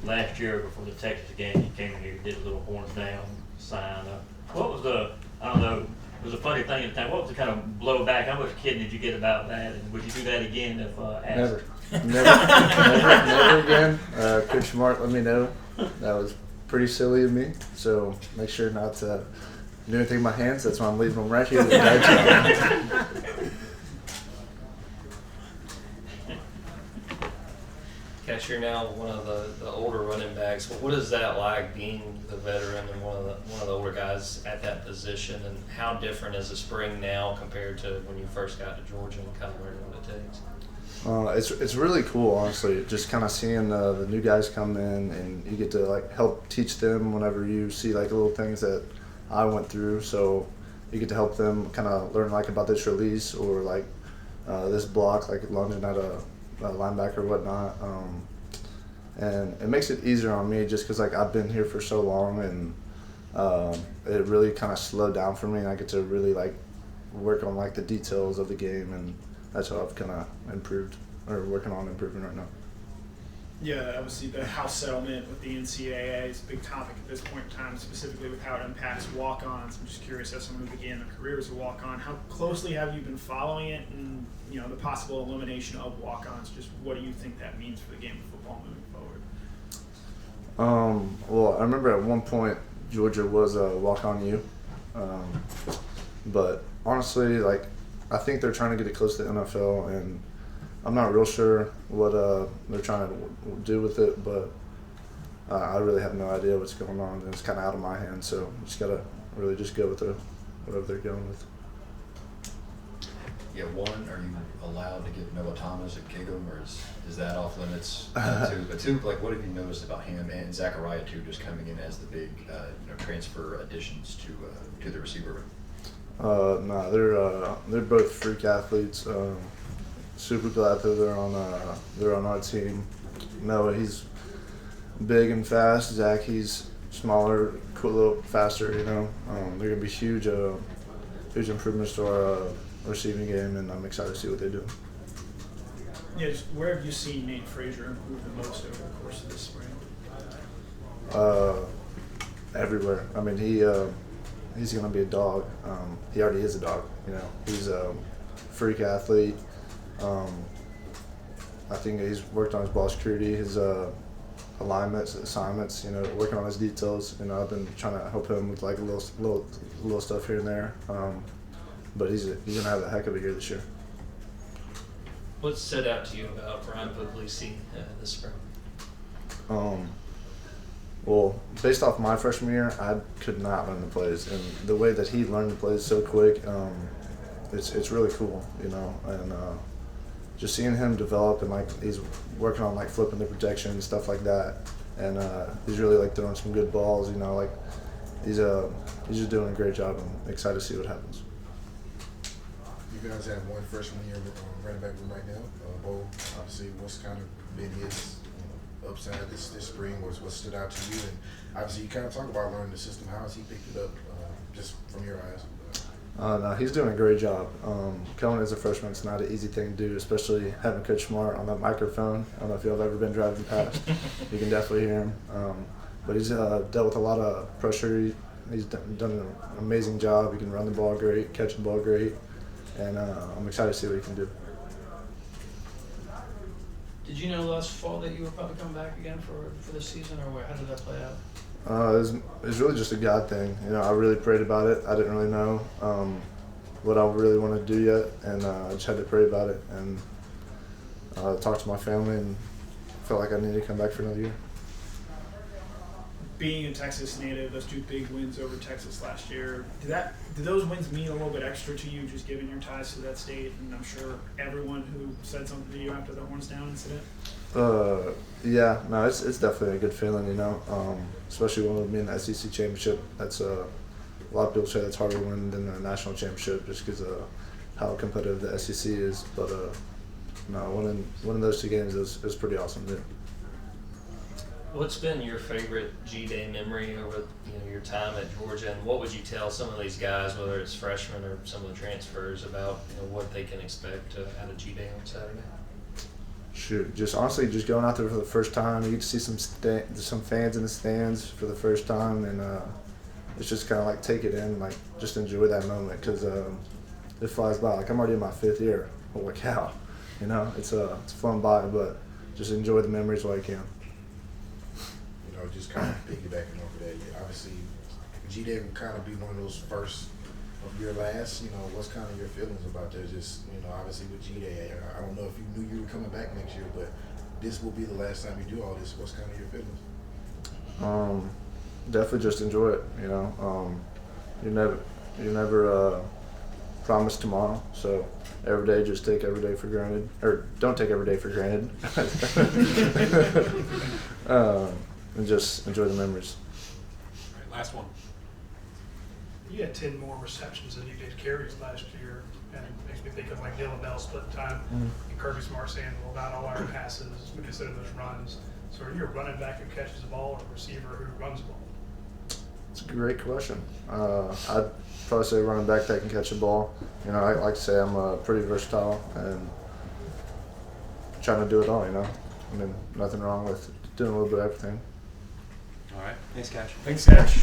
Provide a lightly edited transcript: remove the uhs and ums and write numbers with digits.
last year before the Texas game, you came in here, did a little horns down sign. What was I don't know, it was a funny thing at the time. What was the kind of blowback? How much kidding did you get about that? And would you do that again if asked? Never again. Coach Mark let me know. That was pretty silly of me. So make sure not to do anything with my hands. That's why I'm leaving them right here. Catch, you're now one of the older running backs. What is that like, being the veteran and one of the older guys at that position? And how different is the spring now compared to when you first got to Georgia and kind of learning what it takes? It's really cool, honestly. Just kind of seeing the new guys come in, and you get to like help teach them whenever you see like little things that I went through. So you get to help them kind of learn like about this release or like this block, like lunging at a linebacker or whatnot. And it makes it easier on me just because like I've been here for so long, and it really kind of slowed down for me, and I get to really like work on like the details of the game, and that's how I've kind of improved or working on improving right now. Yeah, obviously the house settlement with the NCAA is a big topic at this point in time, specifically with how it impacts walk-ons. I'm just curious, as someone who began their career as a walk-on, how closely have you been following it, and the possible elimination of walk-ons? Just what do you think that means for the game of football moving forward? Well, I remember at one point Georgia was a walk-on U, but honestly, like I think they're trying to get it close to the NFL, and I'm not real sure what they're trying to do with it, but I really have no idea what's going on, and it's kind of out of my hands. So just gotta really just go with whatever they're going with. Yeah, one, are you allowed to give Noah Thomas a kick him, or is that off limits? Two, but two, like what have you noticed about him and Zachariah too, just coming in as the big transfer additions to the receiver room? No, they're both freak athletes. Super glad that they're on our team. Noah, he's big and fast. Zach, he's smaller, cool, a little faster. They're gonna be huge improvements to our receiving game, and I'm excited to see what they do. Yeah, just where have you seen Nate Frazier improve the most over the course of this spring? Everywhere. I mean, he's gonna be a dog. He already is a dog. He's a freak athlete. I think he's worked on his ball security, his alignments, assignments. Working on his details. I've been trying to help him with like a little stuff here and there. But he's gonna have a heck of a year this year. What stood out to you about Brian Puglisi this spring? Well, based off my freshman year, I could not learn the plays, and the way that he learned the plays so quick, it's really cool, and just seeing him develop, and like he's working on like flipping the protection and stuff like that, and he's really like throwing some good balls, like he's just doing a great job. I'm excited to see what happens. You guys have one freshman year running back room right now. Bo, obviously, what's kind of been his upside this spring? What stood out to you? And obviously, you kind of talk about learning the system. How has he picked it up, just from your eyes? No, he's doing a great job. Coming as a freshman, it's not an easy thing to do, especially having Coach Smart on that microphone. I don't know if y'all have ever been driving past. You can definitely hear him. But he's dealt with a lot of pressure. He's done an amazing job. He can run the ball great, catch the ball great, and I'm excited to see what he can do. Did you know last fall that you were probably coming back again for this season, or how did that play out? It was really just a God thing. I really prayed about it. I didn't really know what I really wanted to do yet, and I just had to pray about it and talk to my family, and felt like I needed to come back for another year. Being a Texas native, those two big wins over Texas last year, did those wins mean a little bit extra to you, just given your ties to that state? And I'm sure everyone who said something to you after the horns down incident. Yeah, no, it's definitely a good feeling, especially when we win the SEC championship. That's a lot of people say that's harder to win than the national championship, just because of how competitive the SEC is. But no, winning those two games is pretty awesome. Yeah. What's been your favorite G-Day memory over your time at Georgia, and what would you tell some of these guys, whether it's freshmen or some of the transfers, about what they can expect out of G-Day on Saturday? Shoot, just honestly, just going out there for the first time, you get to see some fans in the stands for the first time, and it's just kind of like take it in, like just enjoy that moment because it flies by. Like I'm already in my 5th year. Holy cow, you know, it's fun by, but just enjoy the memories while you can. You know, just kind of piggybacking off of that. Obviously, G-Day will kind of be one of those first of your last. You know, what's kind of your feelings about that? Just, you know, obviously with G-Day, I don't know if you knew you were coming back next year, but this will be the last time you do all this. What's kind of your feelings? Definitely just enjoy it. You know, you never promise tomorrow, so every day just take every day for granted, or don't take every day for granted, and just enjoy the memories. All right, last one. You had 10 more receptions than you did carries last year, and it makes me think of like Dylan Bell split time and Kirby Smart saying, well, not all our passes, we consider those runs. So are you a running back who catches the ball or a receiver who runs the ball? It's a great question. I'd probably say running back that can catch the ball. You know, I like to say I'm pretty versatile and trying to do it all, you know. I mean, nothing wrong with doing a little bit of everything. All right. Thanks, Cash. Thanks, Cash.